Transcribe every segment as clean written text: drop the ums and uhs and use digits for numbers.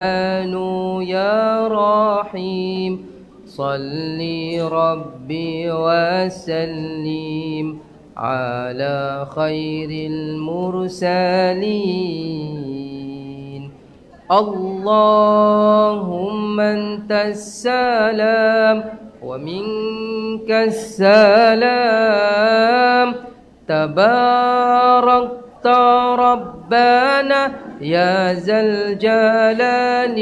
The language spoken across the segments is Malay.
يا رحيم صل ربي وسلم على خير المرسلين. اللهم أنت السلام ومنك السلام، تباركت ربنا يا ذا الجلال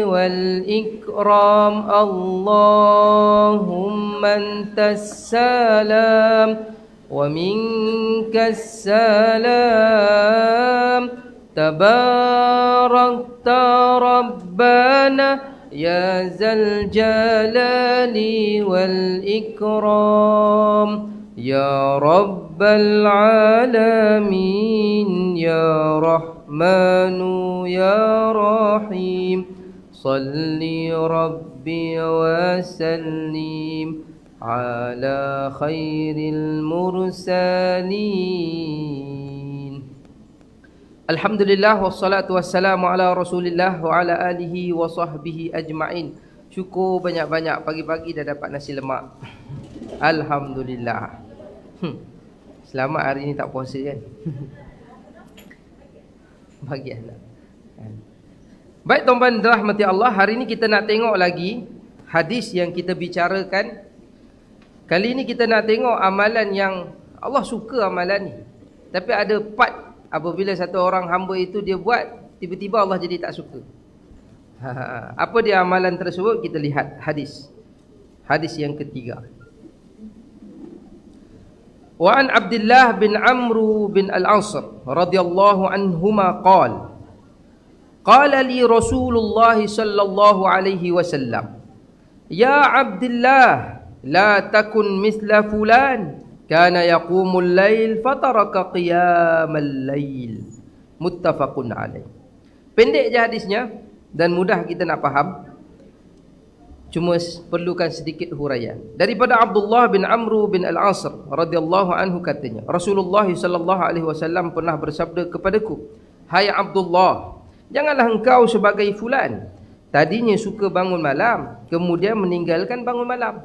والإكرام. اللهم أنت السلام ومنك السلام، تباركت ربنا يا ذا الجلال والإكرام. يا رب العالمين يا رحمن يا رحيم صل ربي وسلم على خير المرسلين. Alhamdulillah wassalatu wassalamu ala Rasulillah wa ala alihi wa sahbihi ajma'in. Syukur banyak-banyak, pagi-pagi dah dapat nasi lemak. Alhamdulillah. Selamat hari ni tak puasa kan? Bahagialah. Baik tuan-tuan rahmati Allah, hari ni kita nak tengok lagi hadis yang kita bicarakan. Kali ni kita nak tengok amalan yang Allah suka amalan ni. Tapi ada part apabila satu orang hamba itu dia buat, tiba-tiba Allah jadi tak suka. Apa dia amalan tersebut? Kita lihat hadis. Hadis yang ketiga. Wa an Abdullah bin Amr bin Al-As radhiyallahu anhuma qala qala li Rasulullah sallallahu alaihi wasallam, ya Abdullah la takun mithla fulan kana yaqumul lail fataraka qiyamal lail. Muttafaqun alaih. Pendek je hadisnya dan mudah kita nak faham, cuma perlukan sedikit huraian. Daripada Abdullah bin Amr bin Al-As radhiyallahu anhu katanya, Rasulullah sallallahu alaihi wasallam pernah bersabda kepadaku, hai Abdullah, janganlah engkau sebagai fulan, tadinya suka bangun malam, kemudian meninggalkan bangun malam.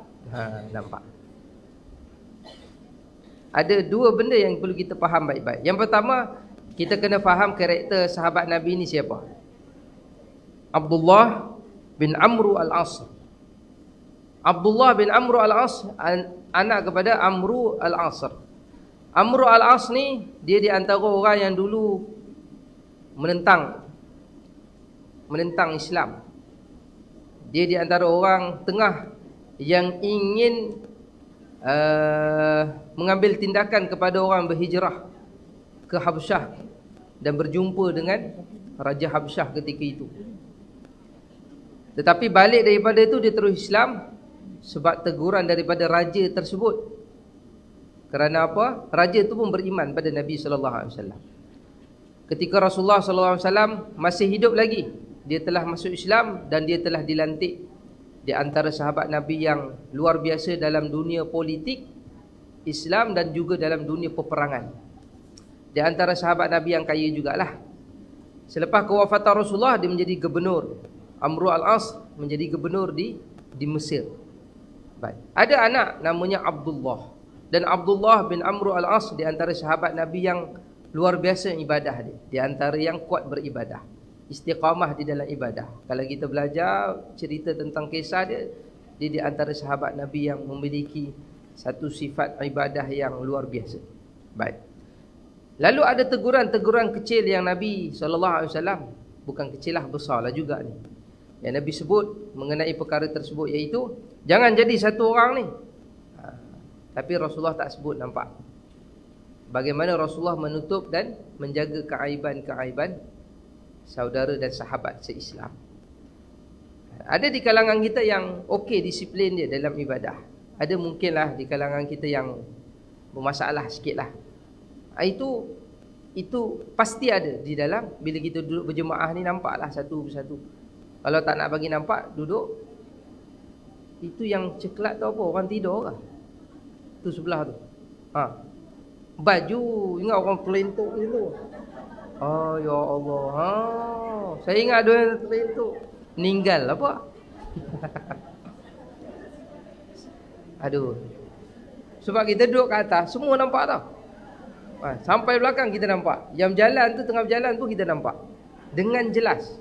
Nampak? Ada dua benda yang perlu kita faham baik-baik. Yang pertama, kita kena faham karakter sahabat Nabi ni siapa. Abdullah bin Amr Al-As. Abdullah bin Amr Al-As anak kepada Amr Al-As. Amr Al-As ni dia di antara orang yang dulu menentang Islam. Dia di antara orang tengah yang ingin mengambil tindakan kepada orang berhijrah ke Habsyah dan berjumpa dengan Raja Habsyah ketika itu. Tetapi balik daripada itu dia terus Islam sebab teguran daripada raja tersebut. Kerana apa? Raja itu pun beriman pada Nabi sallallahu alaihi wasallam. Ketika Rasulullah sallallahu alaihi wasallam masih hidup lagi, dia telah masuk Islam dan dia telah dilantik di antara sahabat Nabi yang luar biasa dalam dunia politik Islam dan juga dalam dunia peperangan. Di antara sahabat Nabi yang kaya jugalah. Selepas kewafatan Rasulullah, dia menjadi gubernur. Amr Al-As menjadi gubernur di Mesir. Baik. Ada anak namanya Abdullah. Dan Abdullah bin Amr Al-As di antara sahabat Nabi yang luar biasa ibadah dia. Di antara yang kuat beribadah. Istiqamah di dalam ibadah. Kalau kita belajar cerita tentang kisah dia, dia di antara sahabat Nabi yang memiliki satu sifat ibadah yang luar biasa. Baik. Lalu ada teguran-teguran kecil yang Nabi SAW, bukan kecil lah, besar lah juga ni, yang Nabi sebut mengenai perkara tersebut, iaitu jangan jadi satu orang ni. Tapi Rasulullah tak sebut, nampak bagaimana Rasulullah menutup dan menjaga keaiban-keaiban saudara dan sahabat se-Islam. Ada di kalangan kita yang okey disiplin dia dalam ibadah. Ada mungkinlah di kalangan kita yang bermasalah sikitlah. Itu pasti ada di dalam. Bila kita duduk berjemaah ni, nampaklah satu persatu. Kalau tak nak bagi nampak, duduk. Itu yang ceklat tu apa? Orang tidur kah? Tu sebelah tu. Baju, ingat orang pelentok dulu. Oh ya Allah. Saya ingat ada yang tu meninggal apa? Aduh. Sebab kita duduk kat atas, semua nampak tau. Sampai belakang kita nampak. Yang jalan tu, tengah berjalan pun kita nampak. Dengan jelas.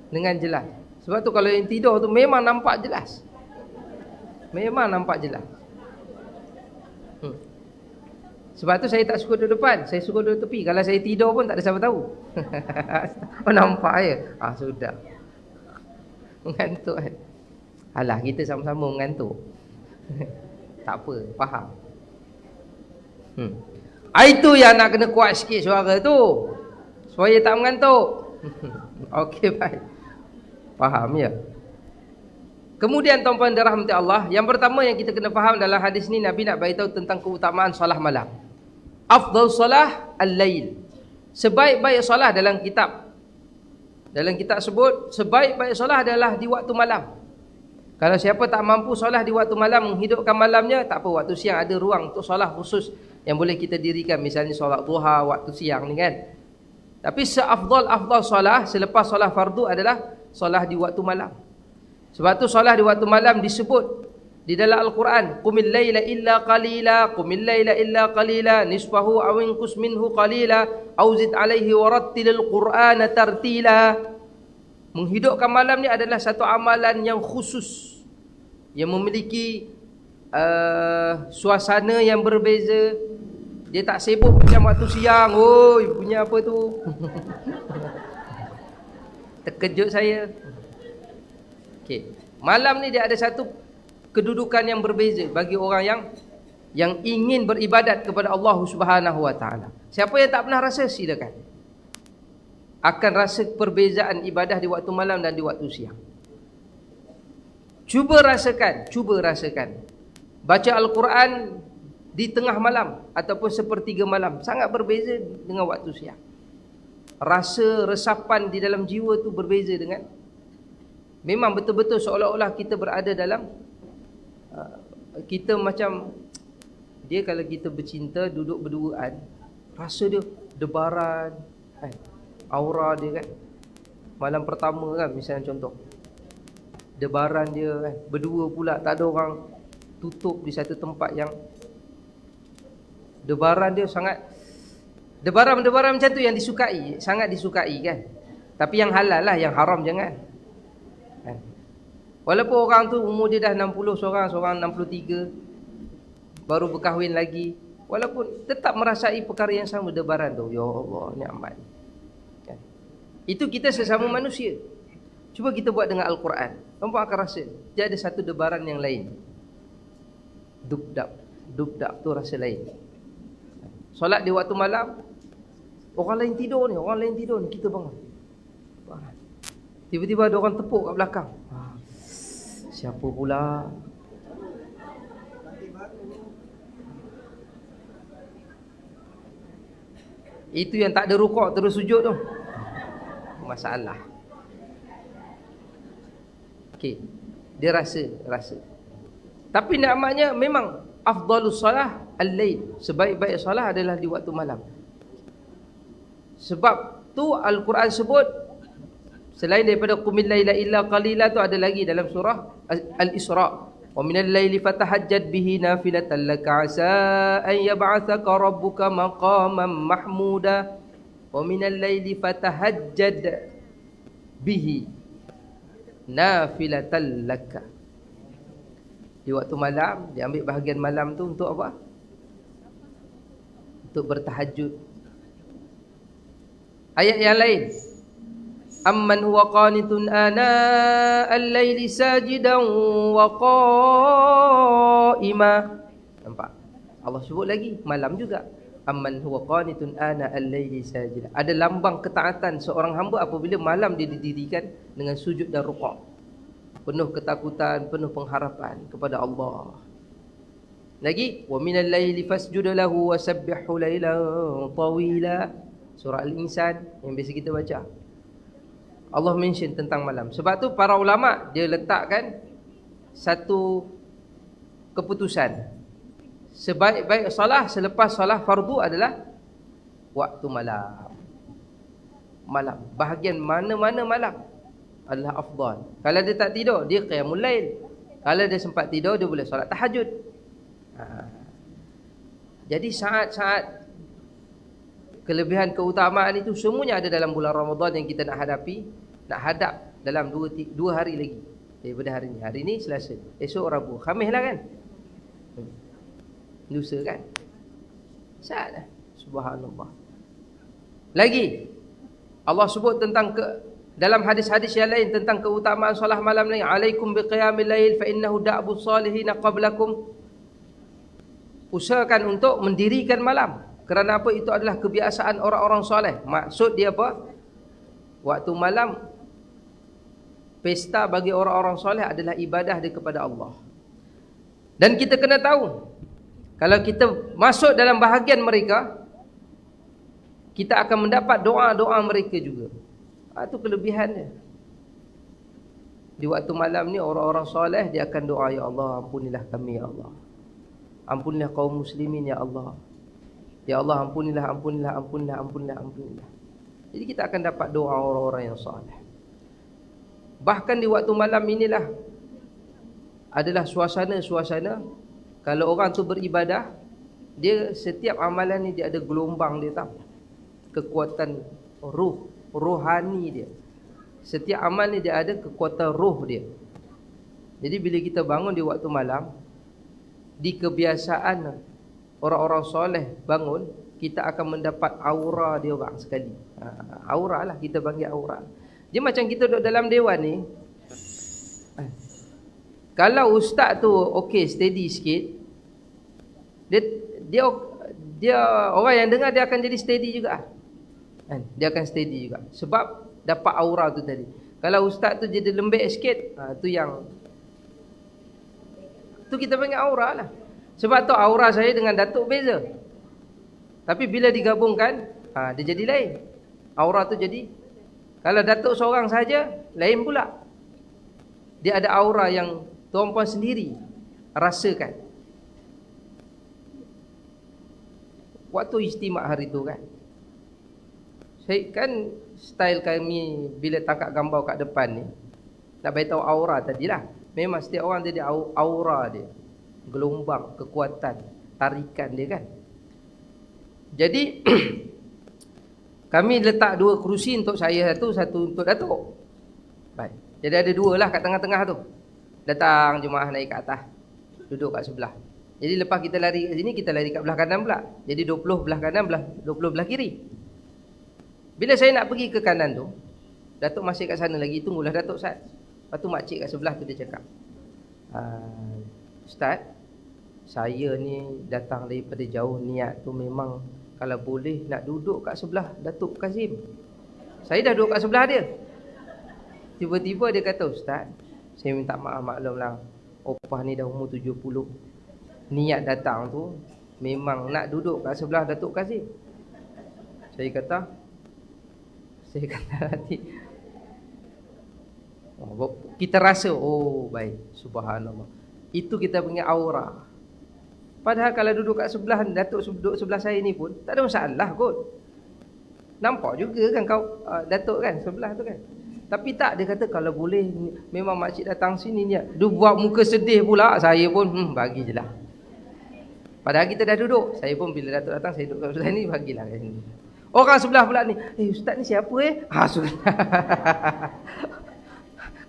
Dengan jelas. Sebab tu kalau yang tidur tu memang nampak jelas. Memang nampak jelas. Sebab tu saya tak suka duduk depan, saya suka duduk tepi. Kalau saya tidur pun tak ada siapa tahu. Nampak je. Sudah. Mengantuk kan. Alah, kita sama-sama mengantuk. Tak apa, faham. Itu yang nak kena kuat sikit suara tu, supaya tak mengantuk. Okey, baik. Faham ya? Kemudian tuan-tuan dan rahmati Allah, yang pertama yang kita kena faham dalam hadis ni, Nabi nak beritahu tentang keutamaan solat malam. Afdal solah al-lail. Sebaik-baik solah dalam kitab. Dalam kitab sebut sebaik-baik solah adalah di waktu malam. Kalau siapa tak mampu solah di waktu malam, menghidupkan malamnya, tak apa, waktu siang ada ruang untuk solah khusus yang boleh kita dirikan, misalnya solat duha waktu siang ni kan. Tapi seafdal solah selepas solah fardu adalah solah di waktu malam. Sebab tu solah di waktu malam disebut di dalam Al-Quran, qumil laila illa qalila, qumil laila illa qalila, nisfahu aw inqus minhu qalila, aw zid alaihi warattilil qur'ana tartila. Menghidupkan malam ni adalah satu amalan yang khusus, yang memiliki suasana yang berbeza. Dia tak sibuk macam waktu siang. Oi, punya apa tu? Terkejut saya. Okey. Malam ni dia ada satu kedudukan yang berbeza bagi orang yang ingin beribadat kepada Allah Subhanahu wa taala. Siapa yang tak pernah rasa, silakan. Akan rasa perbezaan ibadah di waktu malam dan di waktu siang. Cuba rasakan. Baca Al-Quran di tengah malam ataupun sepertiga malam sangat berbeza dengan waktu siang. Rasa resapan di dalam jiwa tu berbeza dengan, memang betul-betul seolah-olah kita berada dalam kita macam, dia kalau kita bercinta duduk berduaan, rasa dia debaran kan, aura dia kan, malam pertama kan, misalnya contoh, debaran dia kan, berdua pula, tak ada orang, tutup di satu tempat yang debaran dia sangat, debaran macam tu yang disukai, sangat disukai kan. Tapi yang halal lah, yang haram jangan kan? Walaupun orang tu umur dia dah 60, seorang 63, baru berkahwin lagi, walaupun tetap merasai perkara yang sama, debaran tu. Ya Allah, nikmat kan? Itu kita sesama manusia. Cuba kita buat dengan Al-Quran, kamu akan rasa dia ada satu debaran yang lain. Dubdab tu rasa lain. Solat di waktu malam, orang lain tidur ni, kita bangun. Tiba-tiba ada orang tepuk kat belakang. Siapa pula? Itu yang tak ada rukuk terus sujud tu. Masalah. Okey. Dia rasa. Tapi nikmatnya memang afdalus solah al-lail. Sebaik-baik solah adalah di waktu malam. Sebab tu Al-Quran sebut, selain daripada qumil laila illa qalila tu, ada lagi dalam surah Al-Isra, wa minal laili fatahajjad bihi nafilatan laka asa an yab'athaka rabbuka maqaman mahmuda, wa minal laili fatahajjad bihi nafilatan laka. Di waktu malam, dia ambil bahagian malam tu untuk apa? Untuk bertahajud. Ayat yang lain, amman huwa qanitun ana al-laili sajidan wa qa'ima. Nampak? Allah sebut lagi malam juga, amman huwa qanitun ana al-laili sajidan. Ada lambang ketaatan seorang hamba apabila malam dia didirikan dengan sujud dan rukuk, penuh ketakutan, penuh pengharapan kepada Allah. Lagi, wa minal laili fasjud lahu wa sabbihu lailan tawila. Surah Al-Insan yang biasa kita baca, Allah mention tentang malam. Sebab tu para ulama dia letakkan satu keputusan, sebaik-baik solah selepas solah fardu adalah waktu malam. Malam, bahagian mana-mana malam adalah afdal. Kalau dia tak tidur, dia qiyamul lail. Kalau dia sempat tidur, dia boleh solat tahajud. Jadi saat-saat kelebihan keutamaan itu semuanya ada dalam bulan Ramadan yang kita nak hadapi, nak hadap dalam 2 hari lagi daripada hari ini. Hari ini Selasa, esok Rabu, Khamis lah kan. Lusa kan. Saat dah. Subhanallah. Lagi Allah sebut tentang dalam hadis-hadis yang lain tentang keutamaan solat malam ni, alaikum biqiyamil lail fa innahu da'bus salihin qablakum. Usahakan untuk mendirikan malam. Kerana apa? Itu adalah kebiasaan orang-orang soleh. Maksud dia apa? Waktu malam, pesta bagi orang-orang soleh adalah ibadah dia kepada Allah. Dan kita kena tahu, kalau kita masuk dalam bahagian mereka, kita akan mendapat doa-doa mereka juga. Itu kelebihannya. Di waktu malam ni orang-orang soleh dia akan doa, ya Allah ampunilah kami ya Allah. Ampunilah kaum muslimin ya Allah. Ya Allah ampunilah, ampunilah, ampunilah, ampunilah, ampunilah. Jadi kita akan dapat doa orang-orang yang soleh. Bahkan di waktu malam inilah adalah suasana-suasana kalau orang tu beribadah, dia setiap amalan ni dia ada gelombang dia tahu. Kekuatan rohani dia. Setiap amal ni dia ada kekuatan roh dia. Jadi bila kita bangun di waktu malam, di kebiasaan orang-orang soleh bangun, kita akan mendapat aura dia orang sekali. Aura lah, kita panggil aura. Dia macam kita duduk dalam dewan ni. Kalau ustaz tu okey, steady sikit, dia orang yang dengar dia akan jadi steady juga. Dia akan steady juga sebab dapat aura tu tadi. Kalau ustaz tu jadi lembek sikit, tu kita panggil aura lah. Sebab tu aura saya dengan Datuk beza. Tapi bila digabungkan, dia jadi lain. Aura tu jadi, kalau Datuk seorang saja, lain pula. Dia ada aura yang tuan-puan sendiri rasakan. Waktu istimak hari tu kan, saya kan style kami bila tangkap gambar kat depan ni, nak beritahu aura tadilah. Memang setiap orang dia ada aura dia, gelombang, kekuatan, tarikan dia kan. Jadi kami letak 2 kerusi untuk saya satu untuk Datuk. Baik. Jadi ada 2 lah kat tengah-tengah tu. Datang jemaah naik ke atas, duduk kat sebelah. Jadi lepas kita lari kat sini, kita lari kat belah kanan pula. Jadi 20 belah kanan, 20 belah kiri. Bila saya nak pergi ke kanan tu, Datuk masih kat sana lagi, tunggulah Datuk Ustaz. Lepas tu makcik kat sebelah tu dia cakap, Ustaz, saya ni datang daripada jauh, niat tu memang kalau boleh nak duduk kat sebelah Datuk Kazim. Saya dah duduk kat sebelah dia. Tiba-tiba dia kata, Ustaz, saya minta maaf, maklumlah, opah ni dah umur 70. Niat datang tu memang nak duduk kat sebelah Datuk Kazim. Saya kata hati, kita rasa, oh baik, subhanallah. Itu kita punya aura. Padahal kalau duduk kat sebelah Datuk, duduk sebelah saya ni pun tak ada masalah kot. Nampak juga kan kau Datuk kan sebelah tu kan. Tapi tak, dia kata kalau boleh memang makcik datang sini ni. Dia buat muka sedih pula. Saya pun bagi je lah. Padahal kita dah duduk. Saya pun bila Datuk datang, saya duduk kat sebelah ni, bagilah kat sini. Orang sebelah pula ni, ustaz ni siapa sudah.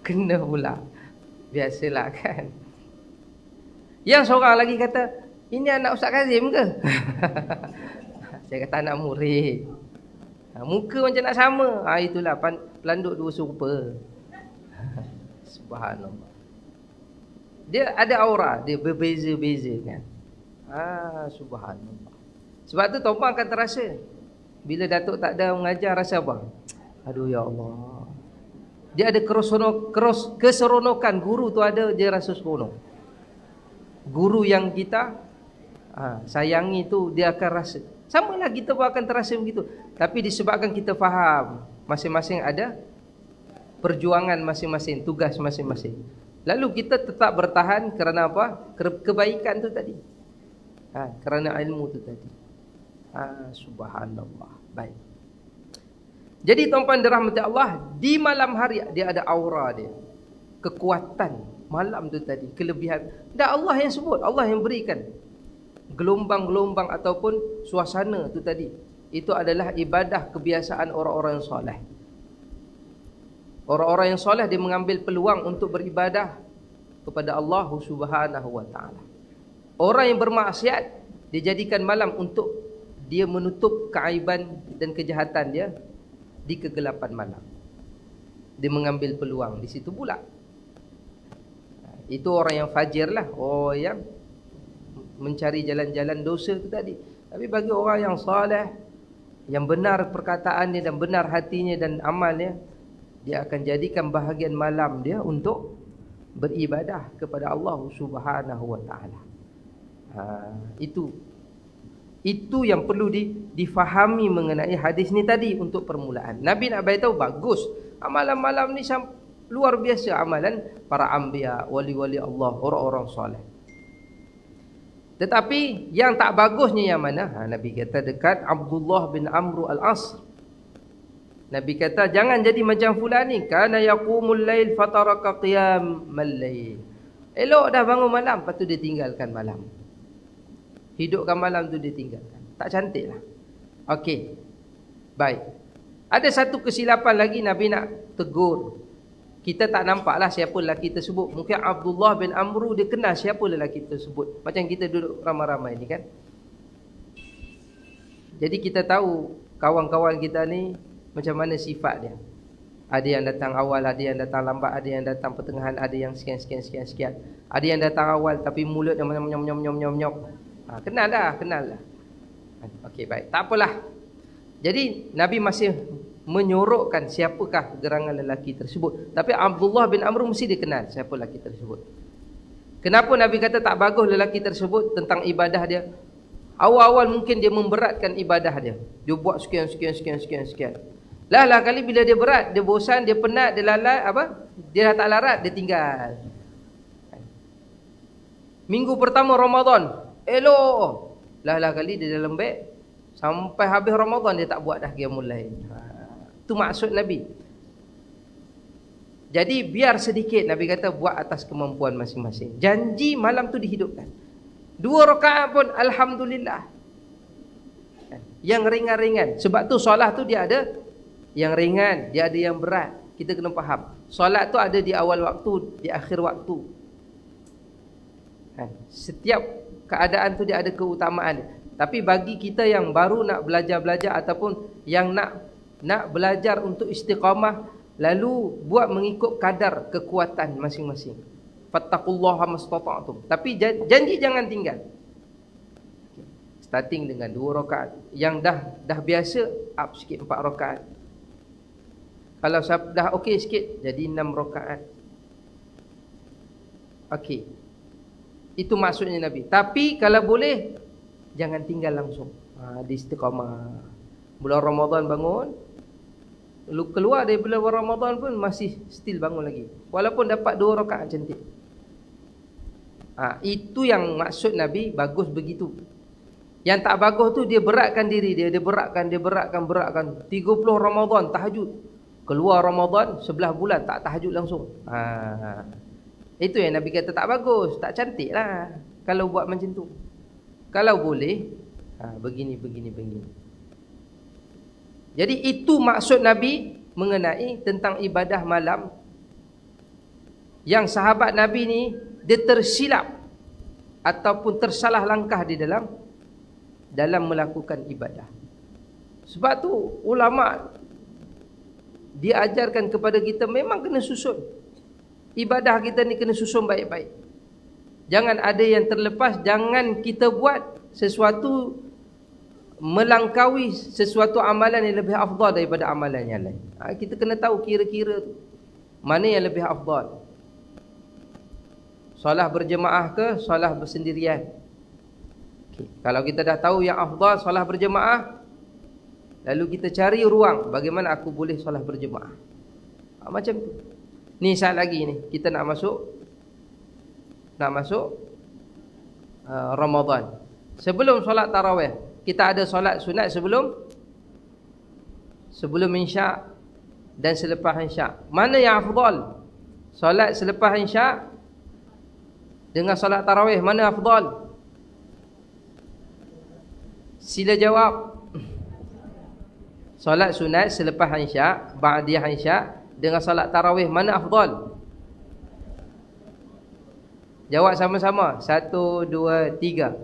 Kena pula. Biasalah kan. Yang seorang lagi kata, ini anak Ustaz Kazim ke? Saya kata anak murid. Muka macam nak sama. Itulah pelanduk 2 serupa. Subhanallah. Dia ada aura, dia berbeza-beza kan. Subhanallah. Sebab tu tuan-tuan akan terasa, bila Datuk tak ada mengajar, rasa apa? Aduh ya Allah. Dia ada keseronokan. Guru tu ada, dia rasa seronok. Guru yang kita sayangi tu, dia akan rasa. Sama lah, kita pun akan terasa begitu. Tapi disebabkan kita faham, masing-masing ada perjuangan masing-masing, tugas masing-masing. Lalu kita tetap bertahan kerana apa? Kebaikan tu tadi. Kerana ilmu tu tadi. Subhanallah. Baik. Jadi tuan-tuan dirahmati Allah, di malam hari dia ada aura dia. Kekuatan malam tu tadi, kelebihan. Dan Allah yang sebut, Allah yang berikan gelombang-gelombang ataupun suasana tu tadi. Itu adalah ibadah kebiasaan orang-orang yang soleh. Orang-orang yang soleh dia mengambil peluang untuk beribadah kepada Allah Subhanahu wa taala. Orang yang bermaksiat dia jadikan malam untuk dia menutup keaiban dan kejahatan dia di kegelapan malam. Dia mengambil peluang di situ pula. Itu orang yang fajir lah, orang yang mencari jalan-jalan dosa itu tadi. Tapi bagi orang yang saleh, yang benar perkataannya dan benar hatinya dan amalnya, dia akan jadikan bahagian malam dia untuk beribadah kepada Allah Subhanahu wa taala. Itu yang perlu difahami mengenai hadis ni tadi untuk permulaan. Nabi nak bagi tahu bagus. Amalan malam ni luar biasa amalan para anbiya, wali-wali Allah, orang-orang soleh. Tetapi yang tak bagusnya yang mana? Nabi kata dekat Abdullah bin Amr al-As. Nabi kata jangan jadi macam fulan ni, kana yaqumul lail fataraka qiyamal lail. Elok dah bangun malam, lepas tu dia tinggalkan malam. Hidupkan malam tu dia tinggalkan. Tak cantik lah. Okey. Baik. Ada satu kesilapan lagi Nabi nak tegur. Kita tak nampaklah siapa lelaki tersebut. Mungkin Abdullah bin Amru dia kenal siapa lelaki tersebut. Macam kita duduk ramai-ramai ni kan. Jadi kita tahu kawan-kawan kita ni macam mana sifat dia. Ada yang datang awal, ada yang datang lambat, ada yang datang pertengahan, ada yang sekian. Ada yang datang awal tapi mulut dia nyom. Kenal dah. Okey, baik. Tak apalah. Jadi Nabi masih menyorokkan siapakah gerangan lelaki tersebut. Tapi Abdullah bin Amr mesti dia kenal siapa lelaki tersebut. Kenapa Nabi kata tak bagus lelaki tersebut tentang ibadah dia? Awal-awal mungkin dia memberatkan ibadah dia. Dia buat sekian. Lah kali bila dia berat, dia bosan, dia penat, dia lalai, dia dah tak larat, dia tinggal. Minggu pertama Ramadan, elok. Lah kali dia dah lembek, sampai habis Ramadan dia tak buat dah qiyamul lail. Itu maksud Nabi. Jadi biar sedikit, Nabi kata buat atas kemampuan masing-masing. Janji malam tu dihidupkan. 2 rakaat pun alhamdulillah. Yang ringan-ringan. Sebab tu solat tu dia ada yang ringan, dia ada yang berat. Kita kena faham. Solat tu ada di awal waktu, di akhir waktu. Setiap keadaan tu dia ada keutamaan. Tapi bagi kita yang baru nak belajar-belajar ataupun yang nak belajar untuk istiqamah, lalu buat mengikut kadar kekuatan masing-masing. Fattaqullaha mastata'tum. Tapi janji jangan tinggal. Starting dengan 2 rakaat. Yang dah biasa, up sikit 4 rakaat. Kalau dah okey sikit, jadi 6 rakaat. Okey. Itu maksudnya Nabi. Tapi kalau boleh, jangan tinggal langsung. Di istiqamah. Bulan Ramadan bangun, keluar dari bulan Ramadan pun masih still bangun lagi. Walaupun dapat 2 rakaat cantik. Itu yang maksud Nabi, bagus begitu. Yang tak bagus tu dia beratkan diri dia, dia beratkan. 30 Ramadan tahajud. Keluar Ramadan 11 bulan tak tahajud langsung. Itu yang Nabi kata tak bagus, tak cantik lah kalau buat macam tu. Kalau boleh, begini. Jadi itu maksud Nabi mengenai tentang ibadah malam. Yang sahabat Nabi ni dia tersilap ataupun tersalah langkah di dalam melakukan ibadah. Sebab tu ulama dia ajarkan kepada kita memang kena susun. Ibadah kita ni kena susun baik-baik. Jangan ada yang terlepas, jangan kita buat sesuatu melangkaui sesuatu amalan yang lebih afdal daripada amalan yang lain. Kita kena tahu kira-kira mana yang lebih afdal. Solat berjemaah ke solat bersendirian? Okay. Kalau kita dah tahu yang afdal solat berjemaah, lalu kita cari ruang bagaimana aku boleh solat berjemaah. Macam tu. Ni saat lagi ni kita nak masuk Ramadan. Sebelum solat tarawih, kita ada solat sunat sebelum isyak dan selepas isyak. Mana yang afdal? Solat selepas isyak dengan solat tarawih, mana afdal? Sila jawab. Solat sunat selepas isyak, ba'diyah isyak dengan solat tarawih, mana afdal? Jawab sama-sama. 1, 2, 3.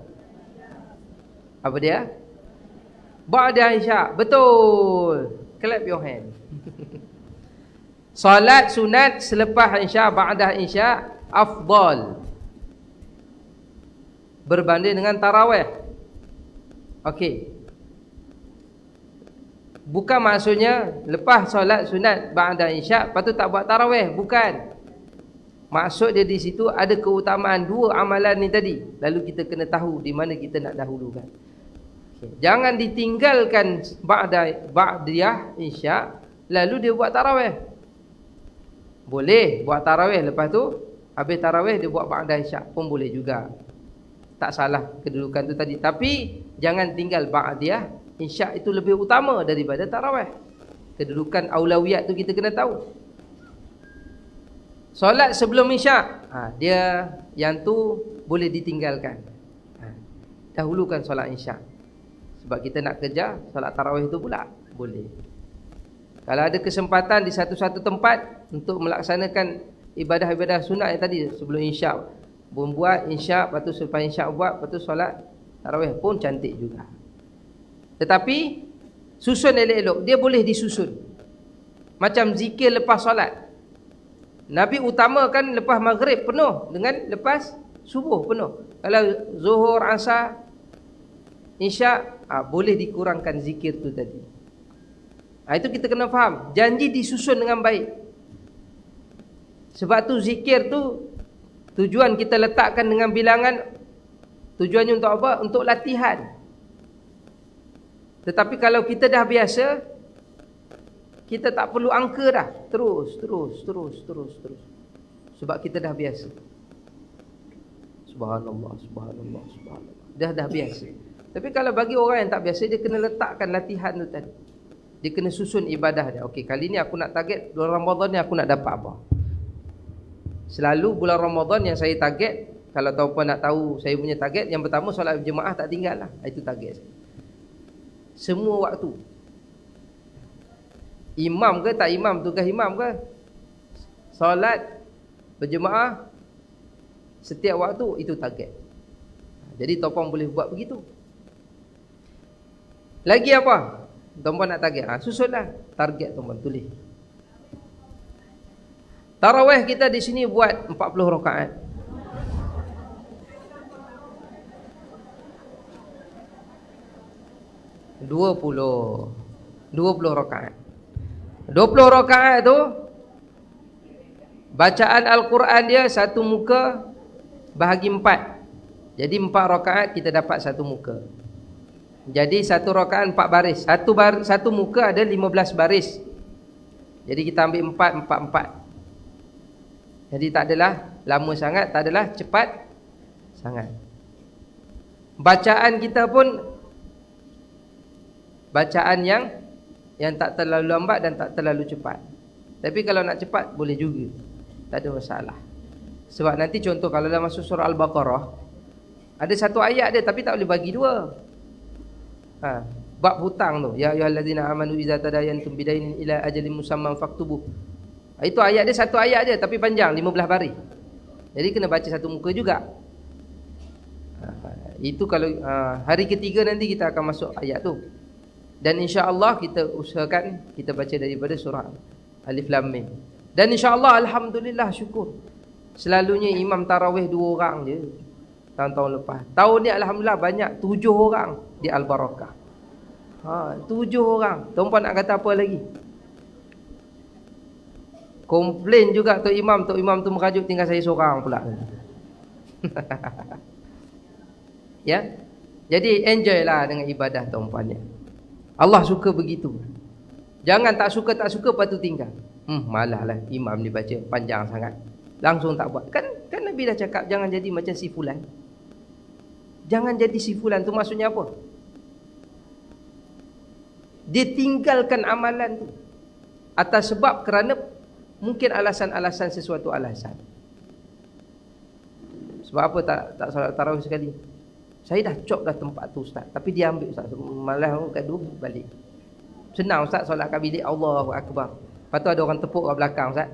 Apa dia? Ba'diyah isyak. Betul. Clap your hand. Solat sunat selepas isyak, ba'dah isyak afdal berbanding dengan tarawih. Okey. Bukan maksudnya lepas solat sunat ba'dah isyak lepas tu tak buat tarawih, bukan. Maksud dia di situ ada keutamaan dua amalan ni tadi. Lalu kita kena tahu di mana kita nak dahulukan. Okay. Jangan ditinggalkan ba'diyah isyak lalu dia buat tarawih. Boleh buat tarawih, lepas tu habis tarawih dia buat ba'dah isyak pun boleh juga. Tak salah kedudukan tu tadi. Tapi jangan tinggal ba'diyah isyak, itu lebih utama daripada tarawih. Kedudukan aulawiyat tu kita kena tahu. Solat sebelum isyak, dia yang tu boleh ditinggalkan. Dahulukan solat isyak. Sebab kita nak kejar solat tarawih tu pula, boleh. Kalau ada kesempatan di satu-satu tempat untuk melaksanakan ibadah-ibadah sunat yang tadi sebelum isyak, buat isyak, lepas tu selepas isyak buat, lepas tu solat tarawih pun cantik juga. Tetapi susun elok-elok, dia boleh disusun. Macam zikir lepas solat. Nabi utamakan lepas maghrib penuh dengan lepas subuh penuh. Kalau zuhur, asar, isyak, boleh dikurangkan zikir tu tadi. Itu kita kena faham. Janji disusun dengan baik. Sebab tu zikir tu tujuan kita letakkan dengan bilangan. Tujuannya untuk apa? Untuk latihan. Tetapi kalau kita dah biasa, kita tak perlu angka dah. Terus. Sebab kita dah biasa. Subhanallah. Dah biasa. Tapi kalau bagi orang yang tak biasa, dia kena letakkan latihan tu tadi. Dia kena susun ibadah dia. Okey, kali ni aku nak target bulan Ramadan ni aku nak dapat apa. Selalu bulan Ramadan yang saya target, kalau tuan-puan nak tahu saya punya target, yang pertama solat berjemaah tak tinggal lah. Itu target saya. Semua waktu. Imam ke tak imam, tugas imam ke, solat berjemaah setiap waktu, itu target. Jadi tuan-puan boleh buat begitu. Lagi apa? Tuan-puan nak target, susunlah target tuan-puan, tulis. Tarawih kita di sini buat 40 rakaat. 20 rakaat. 20 rakaat tu bacaan Al-Quran dia satu muka bahagi 4. Jadi 4 rakaat kita dapat satu muka. Jadi satu rakaat 4 baris. Satu muka ada 15 baris. Jadi kita ambil 4. Jadi tak adalah lama sangat, tak adalah cepat sangat. Bacaan kita pun bacaan yang tak terlalu lambat dan tak terlalu cepat. Tapi kalau nak cepat boleh juga, tak ada masalah. Sebab nanti contoh kalau dalam masuk surah Al-Baqarah, ada satu ayat dia tapi tak boleh bagi dua. Bab hutang tu, ya ayyuhallazina amanu idza tadayantum bidainin ila ajalin musamman faktubuh. Itu ayat dia, satu ayat dia tapi panjang 15 baris. Jadi kena baca satu muka juga. Itu kalau hari ketiga nanti kita akan masuk ayat tu. Dan insya-Allah kita usahakan kita baca daripada surah Alif Lam Mim. Dan insya-Allah alhamdulillah syukur. Selalunya imam tarawih 2 orang je. Tahun-tahun lepas. Tahun ni alhamdulillah banyak 7 orang di Al-Barakah. 7 orang. Tuan-puan nak kata apa lagi? Komplain juga Tok Imam tu merajuk tinggal saya seorang pula. Ya. Jadi enjoy lah dengan ibadah tuan-puan ya. Allah suka begitu. Jangan tak suka lepas tu tinggal. Malah lah imam ni baca panjang sangat. Langsung tak buat. Kan Nabi dah cakap jangan jadi macam si fulan. Jangan jadi si fulan tu maksudnya apa? dia tinggalkan amalan tu atas sebab kerana mungkin alasan-alasan sesuatu alasan. Sebab apa tak solat tarawih sekali? Saya dah cop dah tempat tu ustaz, tapi dia ambil ustaz, malas gaduh balik. Senang ustaz solat kat bilik, Allahu akbar. Lepas tu ada orang tepuk kat belakang ustaz,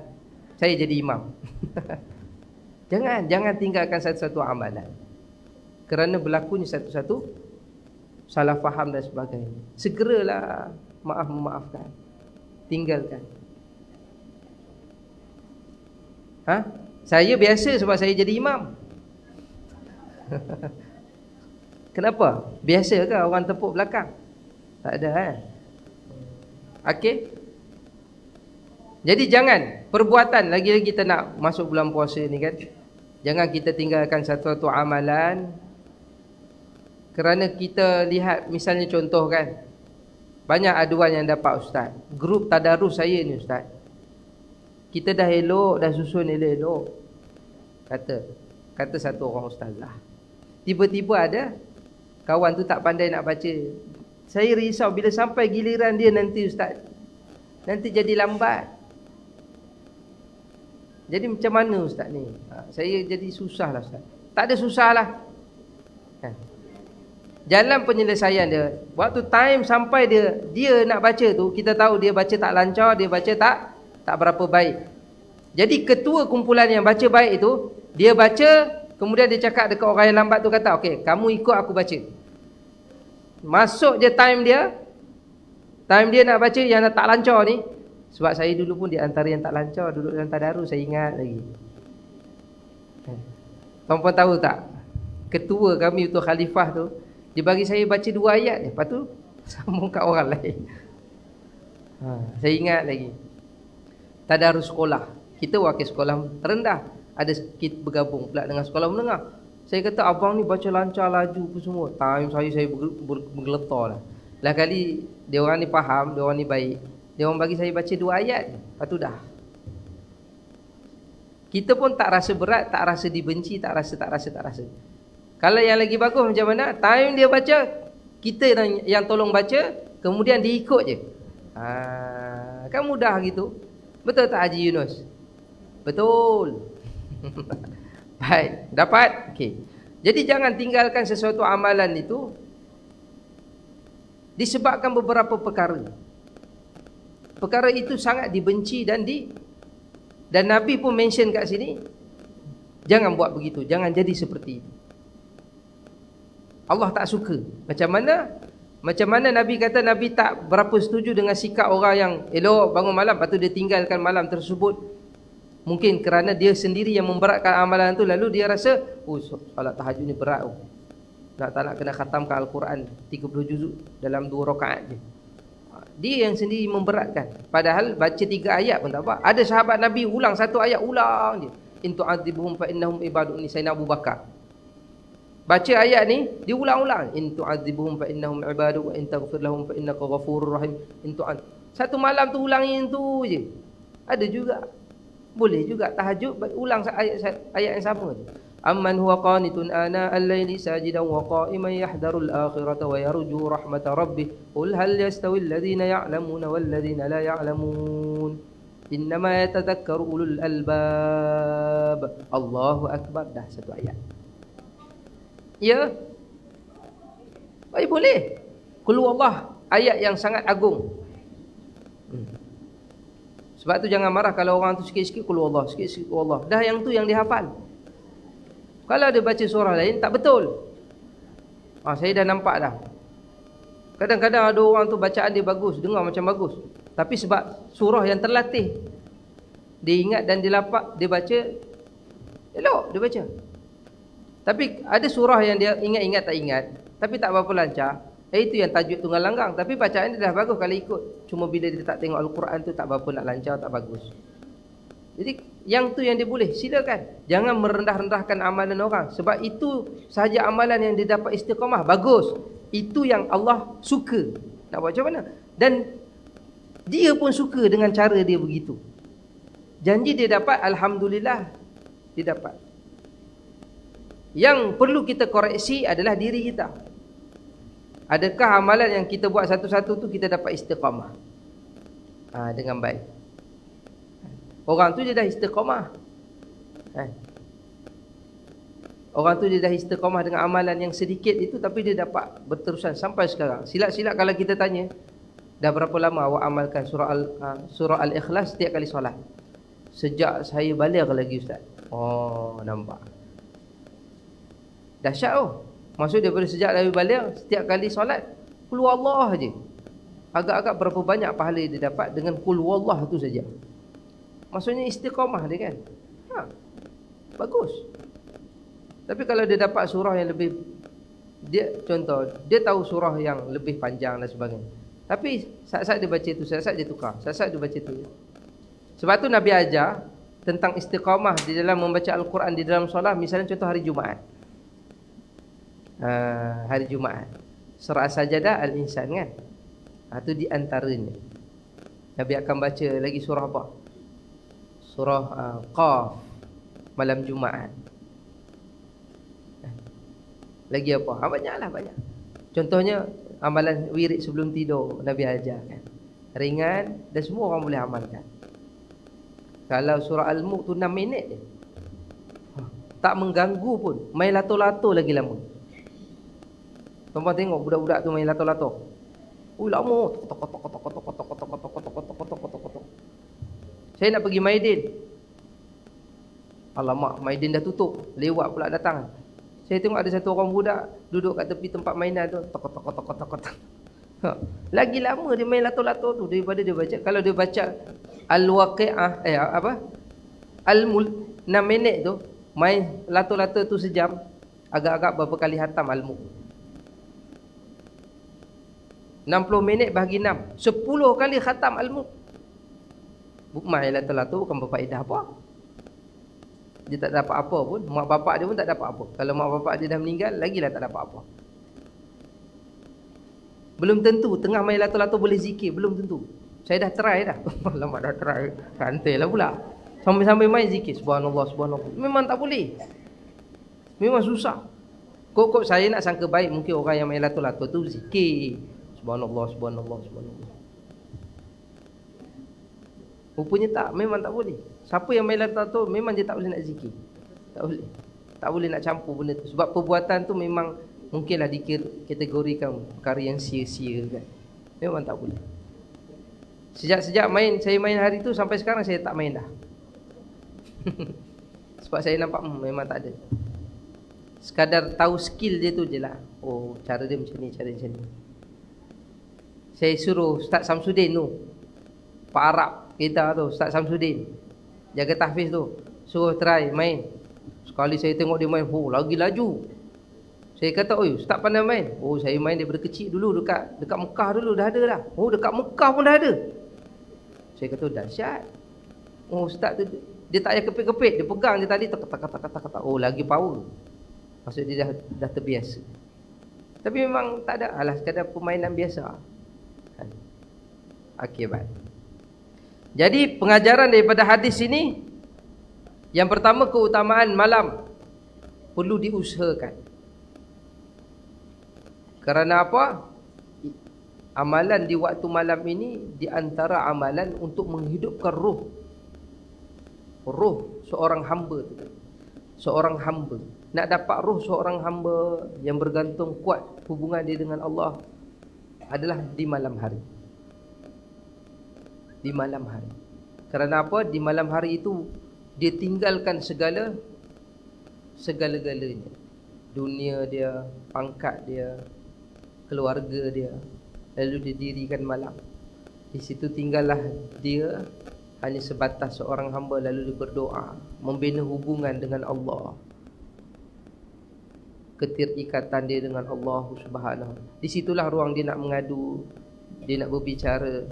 saya jadi imam. Jangan tinggalkan satu-satu amalan kerana berlakunya satu-satu salah faham dan sebagainya. Segeralah memaafkan, tinggalkan. Saya biasa sebab saya jadi imam. Kenapa? Biasa ke orang tepuk belakang? Tak ada kan? Okey. Jadi jangan perbuatan, lagi-lagi kita nak masuk bulan puasa ni kan, jangan kita tinggalkan satu-satu amalan kerana kita lihat, misalnya contoh kan, banyak aduan yang dapat ustaz, grup tadarus saya ni ustaz, kita dah elok, dah susun elok-elok, kata satu orang ustazah, tiba-tiba ada kawan tu tak pandai nak baca. Saya risau bila sampai giliran dia nanti ustaz, nanti jadi lambat. Jadi macam mana ustaz ni? Saya jadi susah lah ustaz. Tak ada susah lah. Jalan penyelesaian dia, waktu time sampai dia nak baca tu, kita tahu dia baca tak lancar, dia baca tak berapa baik. Jadi ketua kumpulan yang baca baik itu, dia baca, kemudian dia cakap dekat orang yang lambat tu, kata, okey, kamu ikut aku baca. Masuk je time dia nak baca yang tak lancar ni. Sebab saya dulu pun di antara yang tak lancar, duduk dalam tadarus, saya ingat lagi. Tuan-puan tahu tak, ketua kami tu, khalifah tu, dia bagi saya baca 2 ayat, lepas tu sambung kat orang lain. Saya ingat lagi. Tadarus sekolah, kita wakil sekolah terendah, ada kita bergabung pula dengan sekolah menengah. Saya kata, abang ni baca lancar, laju pun semua. Time saya bergeletar lah. Lah kali dia orang ni faham, dia orang ni baik, dia orang bagi saya baca 2 ayat, lepas tu dah. Kita pun tak rasa berat, tak rasa dibenci, tak rasa. Kalau yang lagi bagus macam mana? Time dia baca, kita yang tolong baca, kemudian dia ikut je. Kan mudah gitu. Betul tak Haji Yunus? Betul. Baik, dapat? Okey. Jadi jangan tinggalkan sesuatu amalan itu disebabkan beberapa perkara. Perkara itu sangat dibenci dan Nabi pun mention kat sini, jangan buat begitu, jangan jadi seperti itu. Allah tak suka. Macam mana Nabi kata Nabi tak berapa setuju dengan sikap orang yang elok bangun malam, lepas tu dia tinggalkan malam tersebut. Mungkin kerana dia sendiri yang memberatkan amalan tu, lalu dia rasa, solat tahajud ni berat. Tak nak kena khatamkan Al-Quran 30 juzuk dalam 2 rakaat je. Dia yang sendiri memberatkan. Padahal baca 3 ayat pun tak apa. Ada sahabat Nabi ulang 1 ayat, ulang je. In tu'adzibuhum fa innahum ibadun, ni Sayyidina Abu Bakar. Baca ayat ni, diulang-ulang. In tu'adzibuhum fa innahum ibadun wa in taghfir lahum fa innaka ghafurur rahim. Satu malam tu ulangin tu je. Ada juga. Boleh juga tahajud ulang ayat yang sama tu. Amman huwa qanitun ana al-laili sajidan wa qa'iman yahdharul akhirata wa yarju rahmata rabbih. Qul hal yastawi alladhina ya'lamuna wal ladhina la ya'lamun. Innama yatadhakkaru ulul albab. Allahu akbar. Dah 1 ayat. Ya. Baik, boleh. Qul huwallah, ayat yang sangat agung. Sebab tu jangan marah kalau orang tu sikit-sikit qul huwallah, sikit-sikit qul huwallah. Dah yang tu yang dihafal. Kalau dia baca surah lain tak betul. Saya dah nampak dah. Kadang-kadang ada orang tu bacaan dia bagus, dengar macam bagus, tapi sebab surah yang terlatih, dia ingat dan dia lapak, dia baca elok, dia baca. Tapi ada surah yang dia ingat-ingat tak ingat, tapi tak berapa lancar. Itu yang tajuk tunggal langgang, tapi bacaan dia dah bagus kalau ikut. Cuma bila dia tak tengok Al-Quran tu tak berapa nak lancar, tak bagus. Jadi yang tu yang dia boleh, silakan. Jangan merendah-rendahkan amalan orang. Sebab itu sahaja amalan yang dia dapat istiqamah, bagus. Itu yang Allah suka. Nak buat macam mana? Dan dia pun suka dengan cara dia begitu. Janji dia dapat, alhamdulillah dia dapat. Yang perlu kita koreksi adalah diri kita. Adakah amalan yang kita buat satu-satu tu kita dapat istiqamah dengan baik? Orang tu dia dah istiqamah. Orang tu dia dah istiqamah dengan amalan yang sedikit itu, tapi dia dapat berterusan sampai sekarang. Silap-silap kalau kita tanya, dah berapa lama awak amalkan surah Al-Ikhlas setiap kali solat? Sejak saya baligh lagi ustaz. Oh, nampak. Dahsyat oh. Maksud daripada sejak dari baligh, setiap kali solat qul huwallah aje. Agak-agak berapa banyak pahala dia dapat dengan qul huwallah tu saja. Maksudnya istiqamah dia kan. Bagus. Tapi kalau dia dapat surah yang lebih, dia contoh, dia tahu surah yang lebih panjang dan sebagainya, tapi saat-saat dia baca itu, saat-saat dia tukar, saat-saat dia baca itu. Sebab tu Nabi ajar tentang istiqamah di dalam membaca Al-Quran di dalam solat. Misalnya contoh hari Jumaat. Hari Jumaat surah As-Sajadah, Al-Insan kan. Itu di antaranya. Nabi akan baca lagi surah apa? Surah Qaf malam Jumaat. Lagi apa? Banyaklah, banyak. Contohnya amalan wirid sebelum tidur Nabi ajar kan. Ringan dan semua orang boleh amalkan. Kalau surah Al-Mulk tu 6 minit je. Tak mengganggu pun. Main lato-lato lagi lama. Tuan-tuan tengok budak-budak tu main lato-lato. Lama. Saya nak pergi Maidin. Alamak, Maidin dah tutup. Lewat pula datang. Saya tengok ada satu orang budak duduk kat tepi tempat mainan tu. Lagi lama dia main lato-lato tu daripada dia baca. Kalau dia baca Al-Waqi'ah Al-Mulk 6 minit tu, main lato-lato tu sejam, agak-agak berapa kali hatam Al-Mulk? 60 minit bahagi 6, 10 kali khatam Al-Mulk. Main lato-lato bukan berfaedah apa. Dia tak dapat apa pun. Mak bapak dia pun tak dapat apa. Kalau mak bapak dia dah meninggal, lagilah tak dapat apa. Belum tentu tengah main lato-lato boleh zikir. Belum tentu. Saya dah try dah. Lama dah try. Rantai lah pula. Sambil-sambil main zikir. Subhanallah, subhanallah. Memang tak boleh. Memang susah. Kok saya nak sangka baik, mungkin orang yang main lato-lato tu zikir. Subhanallah, subhanallah, subhanallah. Rupanya tak. Memang tak boleh. Siapa yang main lato-lato memang dia tak boleh nak zikir. Tak boleh. Tak boleh nak campur benda tu. Sebab perbuatan tu memang mungkinlah dikategorikan perkara yang sia-sia kan. Memang tak boleh. Sejak saya main hari tu sampai sekarang saya tak main dah. Sebab saya nampak memang tak ada. Sekadar tahu skill dia tu je lah. Oh, cara dia macam ni, cara dia macam ni. Saya suruh Ustaz Samsudin tu, Pak Arab kita tu, Ustaz Samsudin, jaga tahfiz tu, suruh try main. Sekali saya tengok dia main, lagi laju. Saya kata, oi, Ustaz pandai main. Oh, saya main daripada kecil dulu dekat Mekah dulu dah ada dah. Oh, dekat Mekah pun dah ada. Saya kata, dahsyat. Oh, Ustaz tu dia tak payah kepit-kepit, dia pegang je tadi tak. Oh, lagi power. Maksud dia dah terbiasa. Tapi memang tak ada, alah sekadar permainan biasa. Okey, baik. Jadi pengajaran daripada hadis ini, yang pertama, keutamaan malam perlu diusahakan. Kerana apa? Amalan di waktu malam ini di antara amalan untuk menghidupkan roh seorang hamba tu. Seorang hamba nak dapat roh seorang hamba yang bergantung kuat hubungan dia dengan Allah adalah di malam hari. Di malam hari. Kerana apa? Di malam hari itu dia tinggalkan segala-galanya. Dunia dia, pangkat dia, keluarga dia, lalu dia dirikan malam. Di situ tinggallah dia hanya sebatas seorang hamba, lalu dia berdoa, membina hubungan dengan Allah, keterikatan dia dengan Allah Subhanahu. Di situlah ruang dia nak mengadu, dia nak berbicara.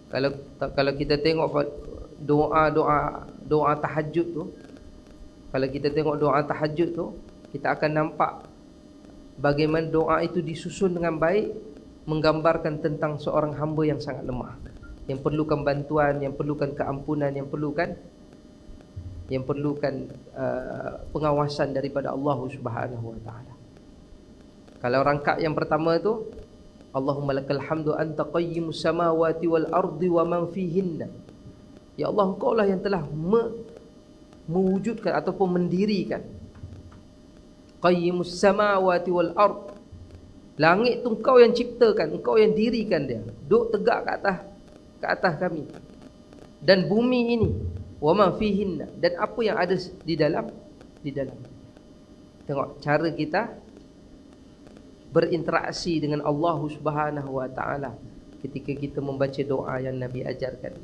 Kalau kita tengok doa tahajud tu, kalau kita tengok doa tahajud tu, kita akan nampak bagaimana doa itu disusun dengan baik, menggambarkan tentang seorang hamba yang sangat lemah, yang perlukan bantuan, yang perlukan keampunan, yang perlukan pengawasan daripada Allah Subhanahu wa taala. Kalau rangkap yang pertama tu, Allahumma lakal hamdu anta qayyimus samawati wal ardi wa man fihinna. Ya Allah, Engkau lah yang telah mewujudkan ataupun mendirikan. Qayyimus samawati wal ard. Langit tu Engkau yang ciptakan, Engkau yang dirikan dia. Duk tegak ke atas kami. Dan bumi ini, wa man fihinna, dan apa yang ada di dalam. Tengok cara kita berinteraksi dengan Allah Subhanahu wa taala ketika kita membaca doa yang Nabi ajarkan.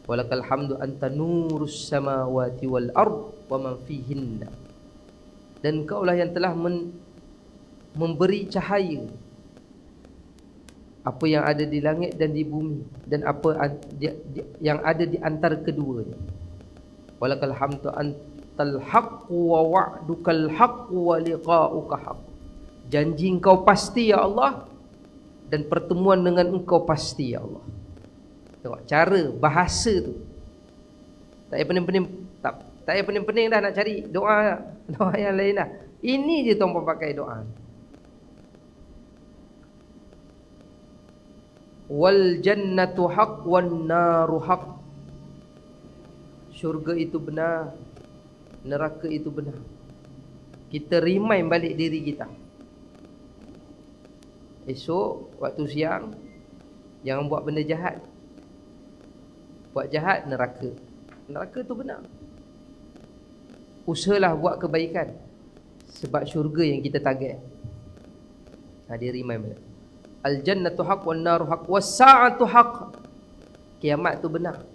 Walakal hamdu anta nurus samawati wal ard wa man fihinna. Dan Engkaulah yang telah memberi cahaya apa yang ada di langit dan di bumi, dan apa yang ada di antara keduanya. Walakal hamdu antal haqq wa wa'dukal haqq wa liqa'uka haqq. Janji Engkau pasti ya Allah, dan pertemuan dengan Engkau pasti ya Allah. Tengok cara bahasa tu. Tak payah pening-pening, tak payah pening-pening dah nak cari doa yang lain dah. Ini je tuan pakai doa. Wal jannatu haqq wan naru haqq. Syurga itu benar, neraka itu benar. Kita remind balik diri kita. Esok waktu siang jangan buat benda jahat. Buat jahat, neraka. Neraka tu benar. Usahalah buat kebaikan, sebab syurga yang kita target. Dia remind balik. Al jannatu haqq wan naru haqq was sa'atu haqq. Kiamat tu benar.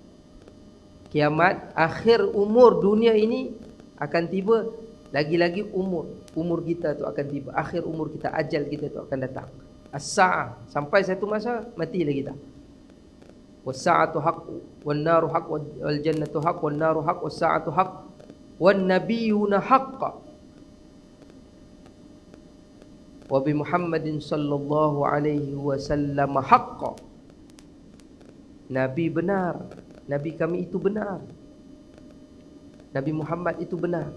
Kiamat, akhir umur dunia ini akan tiba. Lagi-lagi umur kita tu akan tiba. Akhir umur kita, ajal kita tu akan datang. As-sa'ah, sampai satu masa matilah kita. Was-sa'atu haqq wan naru haqq wal jannatu haqq wan naru haqq was sa'atu haqq wan nabiyyuna haqq wa bi Muhammadin sallallahu alaihi wasallam haqq. Nabi benar, Nabi kami itu benar, Nabi Muhammad itu benar.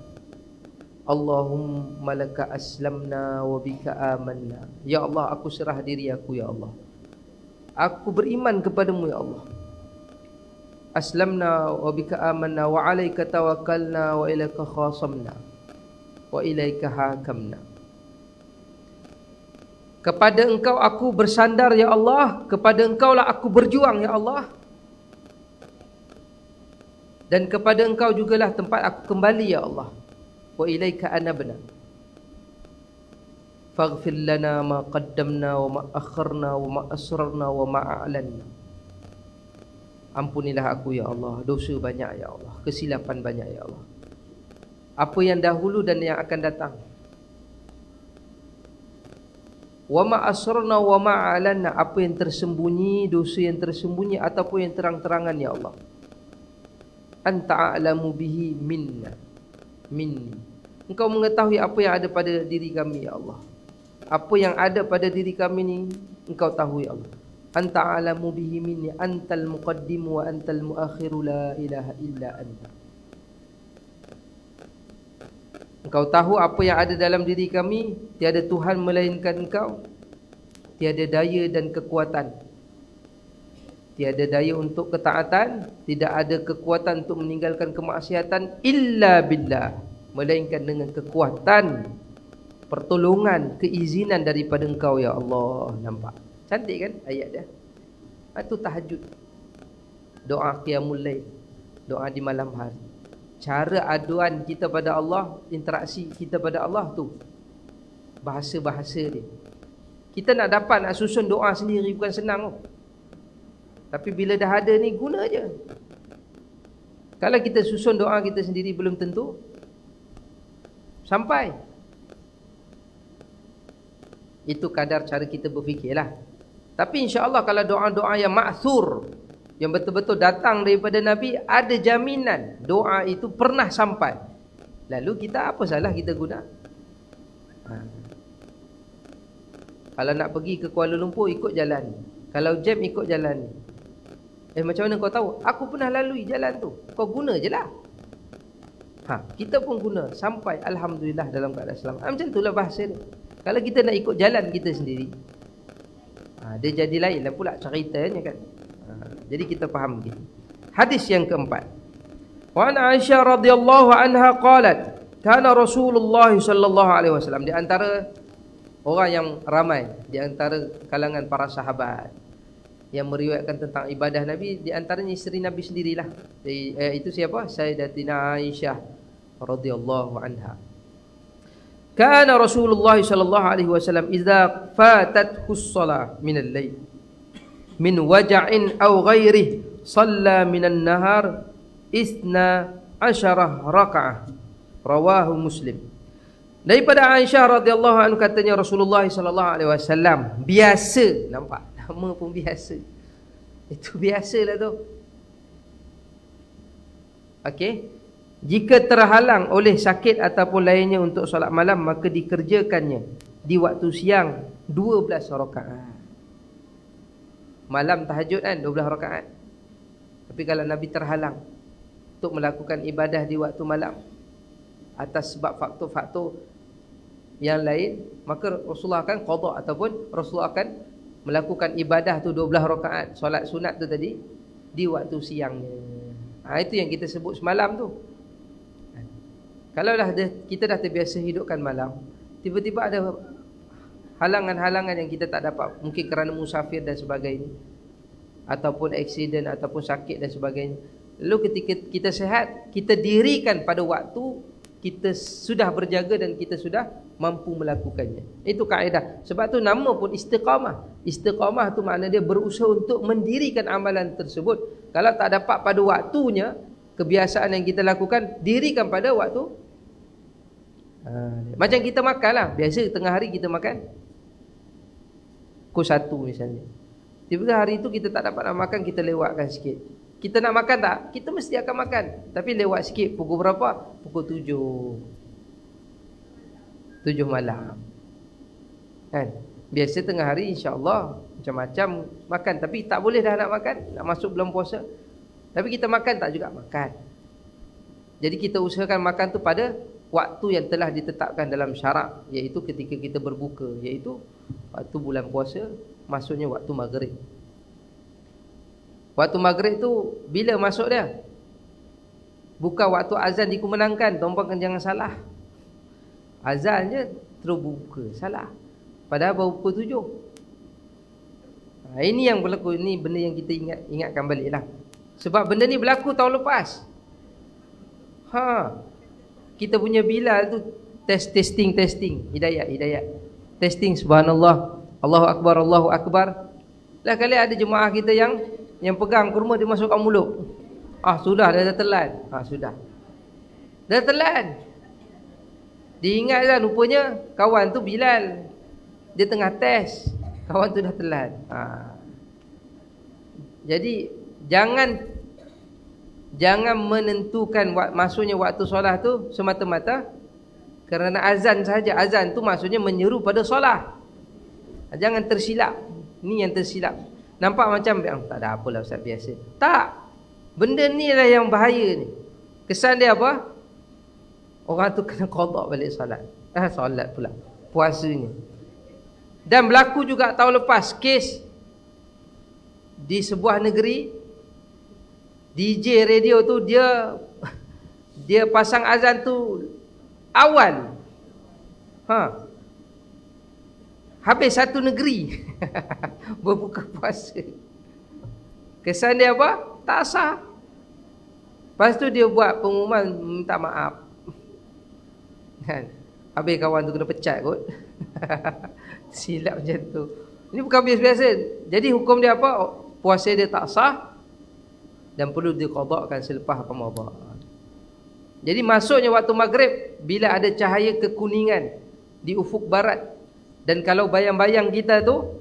Allahumma laka aslamna wa bika amanna. Ya Allah, aku serah diri aku ya Allah. Aku beriman kepadamu ya Allah. Aslamna wa bika amanna wa alaika tawakkalna wa ilaika khasamna wa ilaika hakamna. Kepada Engkau aku bersandar ya Allah, kepada Engkau lah aku berjuang ya Allah, dan kepada Engkau jugalah tempat aku kembali ya Allah. Wa ilaika anabna faghfir lana ma qaddamna wa ma akharna wa ma asrarna wa ma a'lanna. Ampunilah aku ya Allah, dosa banyak ya Allah, kesilapan banyak ya Allah, apa yang dahulu dan yang akan datang. Wa ma asrarna wa ma a'lanna, apa yang tersembunyi, dosa yang tersembunyi ataupun yang terang-terangan ya Allah. Anta a'lamu bihi minni. Engkau mengetahui apa yang ada pada diri kami ya Allah. Apa yang ada pada diri kami ni Engkau tahu ya Allah. Anta a'lamu bihi minni, antal muqaddimu wa antal muakhiru, la ilaha illa anta. Engkau tahu apa yang ada dalam diri kami, tiada Tuhan melainkan Engkau. Tiada daya dan kekuatan, tiada daya untuk ketaatan, tidak ada kekuatan untuk meninggalkan kemaksiatan, illa billah, melainkan dengan kekuatan, pertolongan, keizinan daripada Engkau ya Allah. Nampak? Cantik kan ayat dia? Itu tahajud, doa qiyamul lail, doa di malam hari. Cara aduan kita pada Allah, interaksi kita pada Allah tu, bahasa-bahasa dia. Kita nak dapat, nak susun doa sendiri bukan senang. Tapi bila dah ada ni, guna je. Kalau kita susun doa kita sendiri, belum tentu sampai. Itu kadar cara kita berfikirlah. Tapi insya-Allah kalau doa-doa yang ma'thur, yang betul-betul datang daripada Nabi, ada jaminan doa itu pernah sampai. Lalu kita, apa salah kita guna? Kalau nak pergi ke Kuala Lumpur, ikut jalan. Kalau jam, ikut jalan. Macam mana kau tahu? Aku pernah lalui jalan tu. Kau guna je lah. Kita pun guna sampai alhamdulillah dalam keadaan selamat. Macam itulah bahasa dia. Kalau kita nak ikut jalan kita sendiri, dia jadi lain lah pula ceritanya kan. Jadi kita faham begitu. Hadis yang keempat. Wa an Aisyah radhiyallahu anha qalat, kana Rasulullah sallallahu alaihi wasallam, di antara orang yang ramai di antara kalangan para sahabat yang meriwayatkan tentang ibadah Nabi, di antaranya isteri Nabi sendirilah. Itu siapa? Sayyidatina Aisyah radhiyallahu anha. Kana Rasulullah sallallahu alaihi wasallam idza fatathu shalah min al-lail min waja'in aw ghairihi shalla min an-nahar 12 raka'ah. Rawahu Muslim. Daripada Aisyah radhiyallahu anha katanya Rasulullah sallallahu alaihi wasallam biasa, nampak nama pun biasa. Itu biasalah tu. Okey. Jika terhalang oleh sakit ataupun lainnya untuk solat malam, maka dikerjakannya di waktu siang 12 rakaat. Malam tahajud kan 12 rakaat. Tapi kalau Nabi terhalang untuk melakukan ibadah di waktu malam atas sebab faktor-faktor yang lain, maka Rasulullah akan qada ataupun Rasulullah akan melakukan ibadah tu 12 rakaat solat sunat tu tadi di waktu siangnya. Itu yang kita sebut semalam tu. Kalau kita dah terbiasa hidupkan malam, tiba-tiba ada halangan-halangan yang kita tak dapat, mungkin kerana musafir dan sebagainya, ataupun aksiden, ataupun sakit dan sebagainya. Lalu ketika kita sihat, kita dirikan pada waktu kita sudah berjaga dan kita sudah mampu melakukannya. Itu kaedah. Sebab tu nama pun istiqamah. Istiqamah tu makna dia berusaha untuk mendirikan amalan tersebut. Kalau tak dapat pada waktunya, kebiasaan yang kita lakukan, dirikan pada waktu. Macam kita makan lah. Biasa tengah hari kita makan pukul 1 misalnya. Tiba-tiba hari itu kita tak dapat nak makan, kita lewatkan sikit. Kita nak makan tak? Kita mesti akan makan, tapi lewat sikit. Pukul berapa? Pukul 7 malam kan? Biasa tengah hari insya-Allah macam-macam makan, tapi tak boleh dah nak makan, nak masuk bulan puasa. Tapi kita makan tak juga makan. Jadi kita usahakan makan tu pada waktu yang telah ditetapkan dalam syarak, iaitu ketika kita berbuka, iaitu waktu bulan puasa, maksudnya waktu maghrib. Waktu maghrib tu bila masuk dia? Bukan waktu azan dikumandangkan, tuan-tuan jangan salah. Azan je terus buka, salah. Padahal baru pukul 7. Ini yang berlaku, ini benda yang kita ingatkan baliklah. Sebab benda ni berlaku tahun lepas. Kita punya Bilal tu testing, hidayat. Testing, subhanallah, Allahu akbar. Lah kali ada jemaah kita yang pegang kurma dia masukkan mulut. Sudah dah telan. Sudah. Dah telan. Diingatkan rupanya kawan tu Bilal. Dia tengah test. Kawan tu dah telan. Jadi jangan menentukan masuknya waktu solat tu semata-mata kerana azan sahaja. Azan tu maksudnya menyeru pada solat. Jangan tersilap. Ni yang tersilap. Nampak macam tak ada apalah ustaz, biasa. Tak. Benda ni lah yang bahaya ni. Kesan dia apa? Orang tu kena qada balik solat. Solat pula. Puasanya. Dan berlaku juga tahun lepas kes di sebuah negeri, DJ radio tu dia pasang azan tu awal. Habis satu negeri berbuka puasa. Kesan dia apa? Tak sah. Lepas tu dia buat pengumuman minta maaf. Kan? Habis kawan tu kena pecat kot. Silap macam tu. Ini bukan biasa-biasa. Jadi hukum dia apa? Puasa dia tak sah dan perlu diqadakkan selepas Ramadan. Jadi masuknya waktu maghrib bila ada cahaya kekuningan di ufuk barat. Dan kalau bayang-bayang kita tu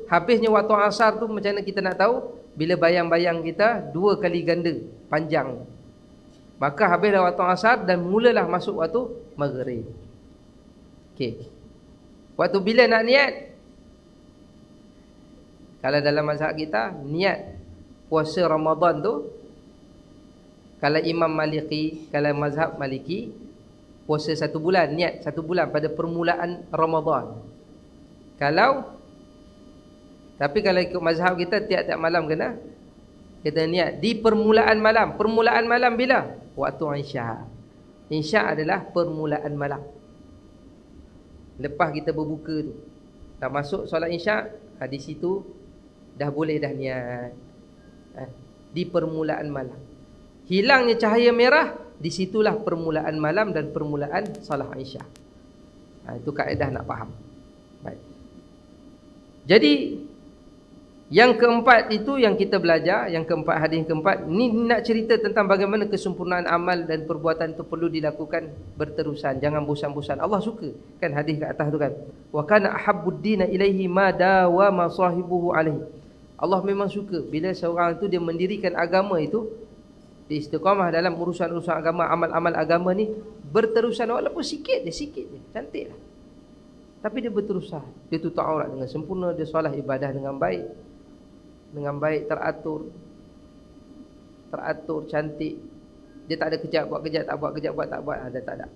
habisnya waktu asar tu, macam mana kita nak tahu? Bila bayang-bayang kita 2 kali ganda panjang, maka habislah waktu asar dan mulalah masuk waktu maghrib. Okey. Waktu bila nak niat? Kalau dalam mazhab kita, niat puasa Ramadan tu, kalau Imam Maliki, kalau mazhab Maliki, puasa 1 bulan, niat 1 bulan pada permulaan Ramadan. Tapi kalau ikut mazhab kita, tiap-tiap malam kena kita niat di permulaan malam. Permulaan malam bila? Waktu Isya. Isya adalah permulaan malam. Lepas kita berbuka tu, dah masuk solat Isya, di situ dah boleh dah niat. Di permulaan malam. Hilangnya cahaya merah, di situlah permulaan malam dan permulaan solat Isya. Itu kaedah nak faham. Baik. Jadi yang keempat itu yang kita belajar, yang keempat, hadis keempat ni nak cerita tentang bagaimana kesempurnaan amal dan perbuatan itu perlu dilakukan berterusan, jangan bosan-bosan. Allah suka kan hadis kat atas tu kan, wa kana ahabbud dina ilaihi ma dawama sahibuhu alaihi. Allah memang suka bila seorang itu dia mendirikan agama itu, dia istiqamah dalam urusan-urusan agama, amal-amal agama ni berterusan, walaupun sikit dia, cantiklah, tapi dia berterusan. Dia tutup aurat dengan sempurna, dia solat ibadah dengan baik, teratur, cantik. Dia tak ada kejap buat, tak buat, ada tak ada.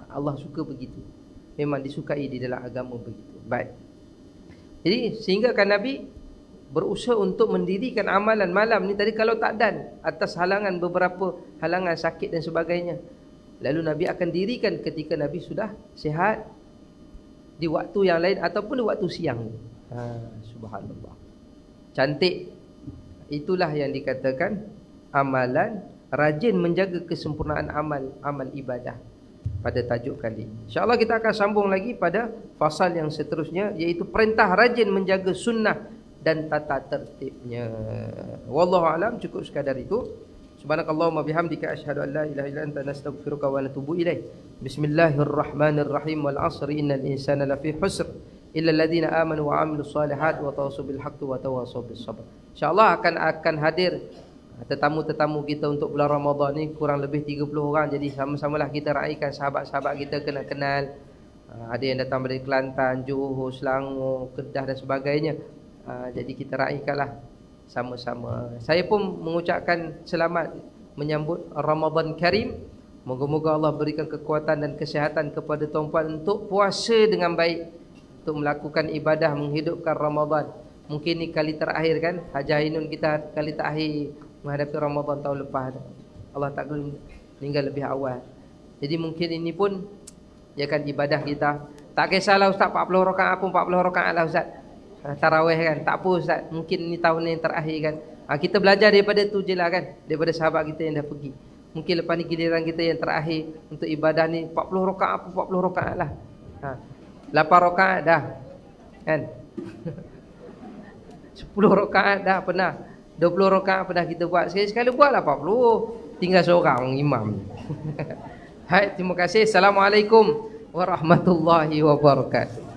Allah suka begitu. Memang disukai di dalam agama begitu. Baik. Jadi sehingga kan Nabi berusaha untuk mendirikan amalan malam ni tadi kalau tak dan atas halangan, beberapa halangan sakit dan sebagainya. Lalu Nabi akan dirikan ketika Nabi sudah sihat, di waktu yang lain ataupun di waktu siang. Subhanallah. Cantik. Itulah yang dikatakan amalan, rajin menjaga kesempurnaan amal ibadah pada tajuk kali. InsyaAllah kita akan sambung lagi pada fasal yang seterusnya, iaitu perintah rajin menjaga sunnah dan tata tertibnya. Wallahu alam, cukup sekadar itu. Subhanakallahumma bihamdika asyhadu an la ilaha illa anta nastaghfiruka wa natubu ilaik. Bismillahirrahmanirrahim. Wal 'asri innal insana lafi khusr illa alladhina amanu wa 'amilus solihat wa tawassaw bil haqqi wa tawassaw bis sabr. Insyaallah akan hadir tetamu-tetamu kita untuk bulan Ramadan ni kurang lebih 30 orang. Jadi sama-samalah kita raikan, sahabat-sahabat kita kenal. Ada yang datang dari Kelantan, Johor, Selangor, Kedah dan sebagainya. Jadi kita raikanlah sama-sama. Saya pun mengucapkan selamat menyambut Ramadan Karim. Moga-moga Allah berikan kekuatan dan kesihatan kepada tuan-puan untuk puasa dengan baik, untuk melakukan ibadah, menghidupkan Ramadan. Mungkin ni kali terakhir kan, Haji Ainun kita kali terakhir menghadapi Ramadan tahun lepas. Allah Ta'ala meninggal lebih awal. Jadi mungkin ini pun ya kan ibadah kita. Tak kisahlah Ustaz 40 rakaat pun 40 rakaat lah Ustaz. Tarawih kan, tak apa Ustaz, mungkin ni tahun yang terakhir kan. Kita belajar daripada tu je lah kan, daripada sahabat kita yang dah pergi. Mungkin lepas ni giliran kita yang terakhir untuk ibadah ni 40 rakaat pun 40 rakaat lah. 8 rakaat dah kan. 10 rakaat dah pernah, 20 rakaat pernah kita buat. Sekali-sekala buatlah 40, tinggal seorang imam. Hai, terima kasih. Assalamualaikum warahmatullahi wabarakatuh.